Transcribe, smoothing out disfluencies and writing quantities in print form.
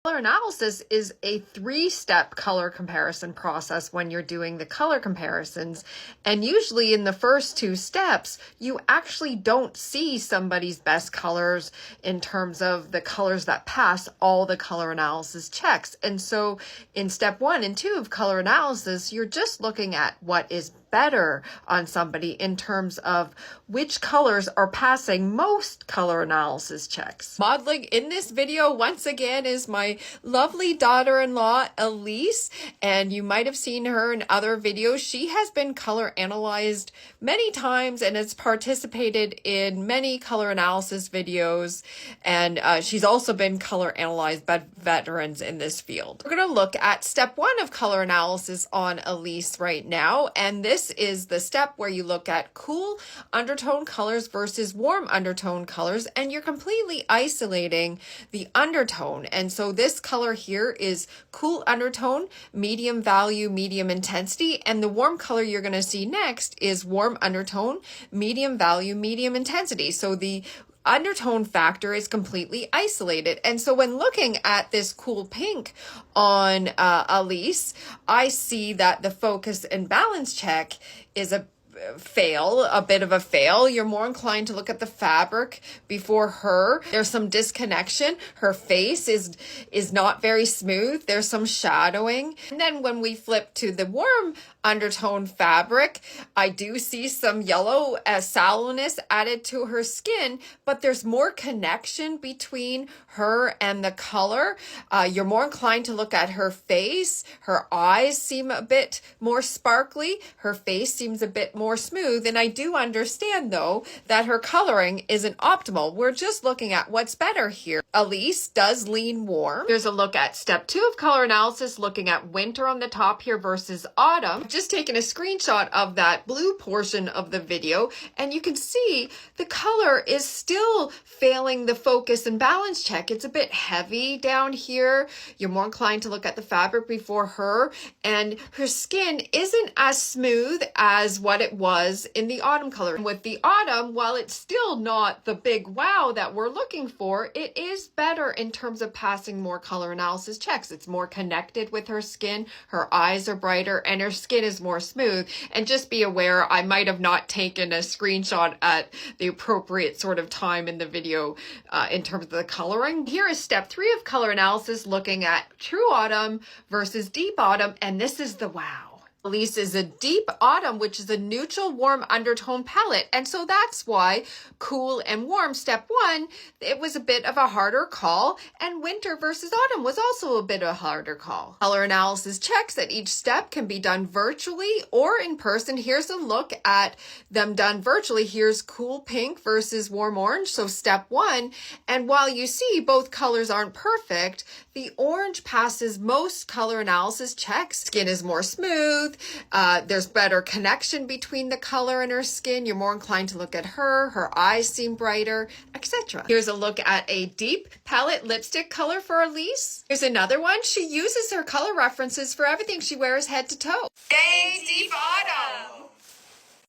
Color analysis is a three-step color comparison process when you're doing the color comparisons. And usually in the first two steps, you actually don't see somebody's best colors in terms of the colors that pass all the color analysis checks. And so in step 1 and 2 of color analysis, you're just looking at what is better on somebody in terms of which colors are passing most color analysis checks. Modeling in this video once again is my lovely daughter-in-law Elise, and you might have seen her in other videos. She has been color analyzed many times and has participated in many color analysis videos, and she's also been color analyzed by veterans in this field. We're going to look at step 1 of color analysis on Elise right now, and this is the step where you look at cool undertone colors versus warm undertone colors, and you're completely isolating the undertone. And so this color here is cool undertone, medium value, medium intensity, and the warm color you're going to see next is warm undertone, medium value, medium intensity. So the undertone factor is completely isolated. And so when looking at this cool pink on Elise, I see that the focus and balance check is a bit of a fail. You're more inclined to look at the fabric before her. There's some disconnection. Her face is not very smooth. There's some shadowing. And then when we flip to the warm undertone fabric, I do see some yellow sallowness added to her skin, but there's more connection between her and the color. You're more inclined to look at her face. Her eyes seem a bit more sparkly. Her face seems a bit more smooth. And I do understand though that her coloring isn't optimal. We're just looking at what's better here. Elise does lean warm. There's a look at step 2 of color analysis, looking at winter on the top here versus autumn. Just taken a screenshot of that blue portion of the video, and you can see the color is still failing the focus and balance check. It's a bit heavy down here. You're more inclined to look at the fabric before her, and her skin isn't as smooth as what it was in the autumn color. And with the autumn, while it's still not the big wow that we're looking for, it is better in terms of passing more color analysis checks. It's more connected with her skin. Her eyes are brighter and her skin is more smooth. And just be aware, I might have not taken a screenshot at the appropriate sort of time in the video in terms of the coloring. Here is step 3 of color analysis, looking at true autumn versus deep autumn, and this is the wow. Elise is a deep autumn, which is a neutral warm undertone palette. And so that's why cool and warm, step 1, it was a bit of a harder call, and winter versus autumn was also a bit of a harder call. Color analysis checks at each step can be done virtually or in person. Here's a look at them done virtually. Here's cool pink versus warm orange, so step 1. And while you see both colors aren't perfect, the orange passes most color analysis checks. Skin is more smooth. There's better connection between the color and her skin. You're more inclined to look at her. Her eyes seem brighter, etc. Here's a look at a deep palette lipstick color for Elise. Here's another one. She uses her color references for everything she wears head to toe. Stay deep autumn.